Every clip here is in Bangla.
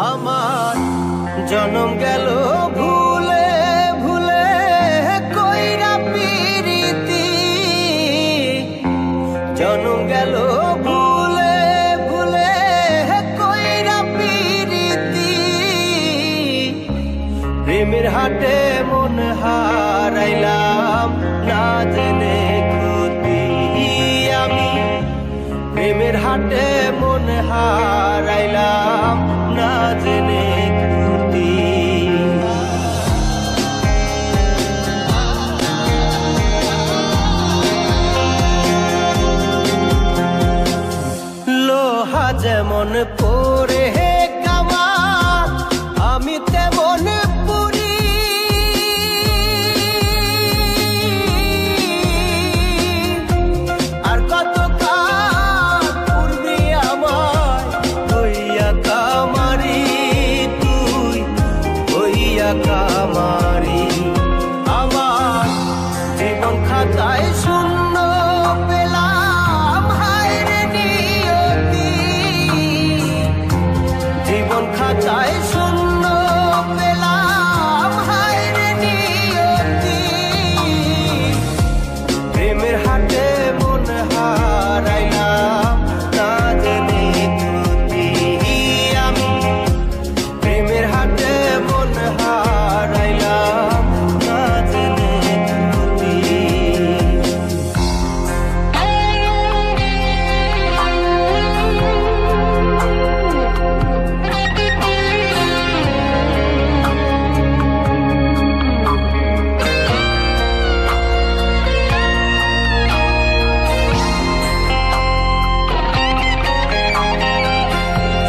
আমার জনম গেল ভুলে ভুলে কইরা পিরিতি, জনম গেল ভুলে ভুলে কইরা পিরিতি। প্রেমের হাটে মন হারাইলাম না জেনে ক্ষতি আমি, প্রেমের হাটে মন হারাইলাম না জেনে ক্ষতি। লোহা যেমন পরে কামান আমি তেমন পুরি, আর কত কাল পূর্বে আমার হইয়া কামারি, তুই হইয়া কামারি। আমার জীবন খাতায় শূন্য পেলাম হায়রে নিয়তি, জীবন খাতায় শূন্য পেলাম হায়রে নিয়তি। প্রেমের হাটে মন হারাইলাম না জেনে ক্ষতি আমি, প্রেমের হাটে মন হারাইলাম না জেনে ক্ষতি।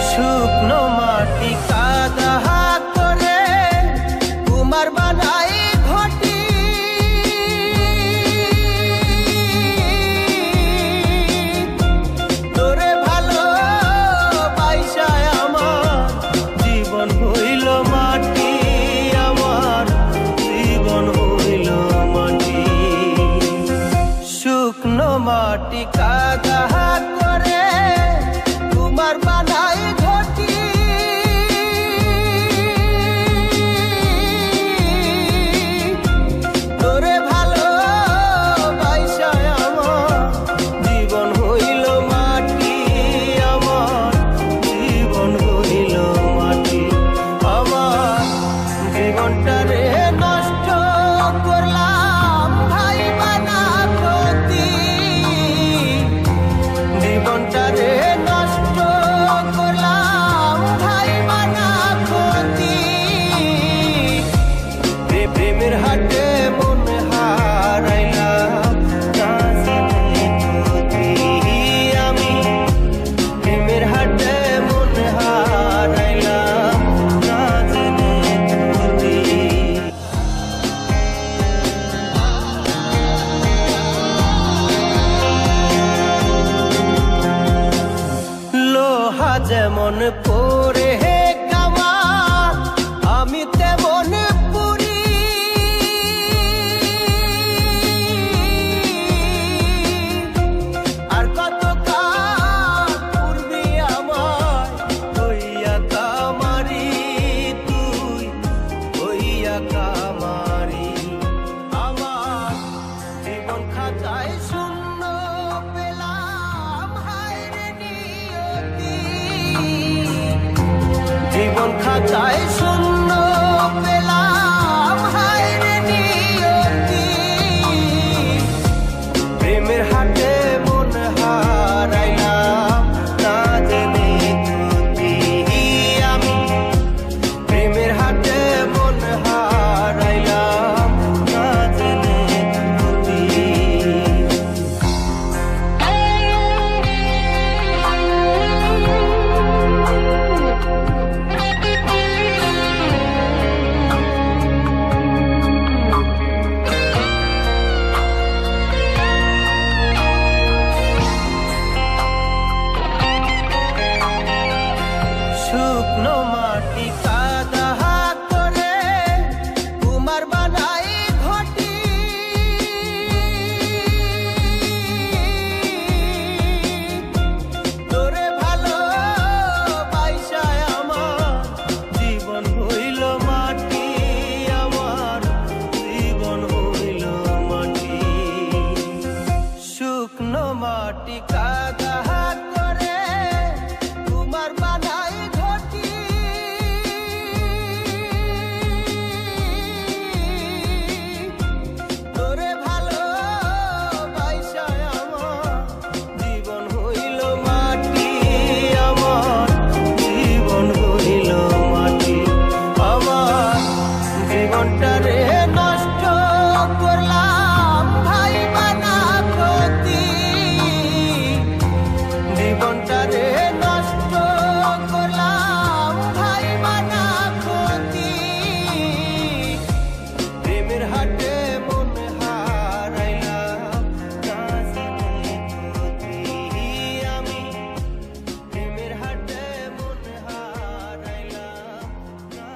শুকনো মাটি কাদা করে কুমার বানাই ঘটি, তোরে ভালো বাইসায় আমার জীবন হইল মাটি, আমার জীবন হইল মাটি। শুকনো মাটি কাদা করে কুমার বানাই ঘটি, তোরে ভালো বাইসায় আমার জীবন হইল মাটি, আমার জীবন হইল মাটি। আমার জীবনটারে নষ্ট করলাম ভাই বানা ক্ষতি, জীবনটারে নষ্ট করলাম ভাই বানা ক্ষতি। প্রেমের হাটে মন হারাইলাম না জেনে ক্ষতি আমি, প্রেমের হাটে মন হারাইলাম না জেনে ক্ষতি। লোহা যেমন পরে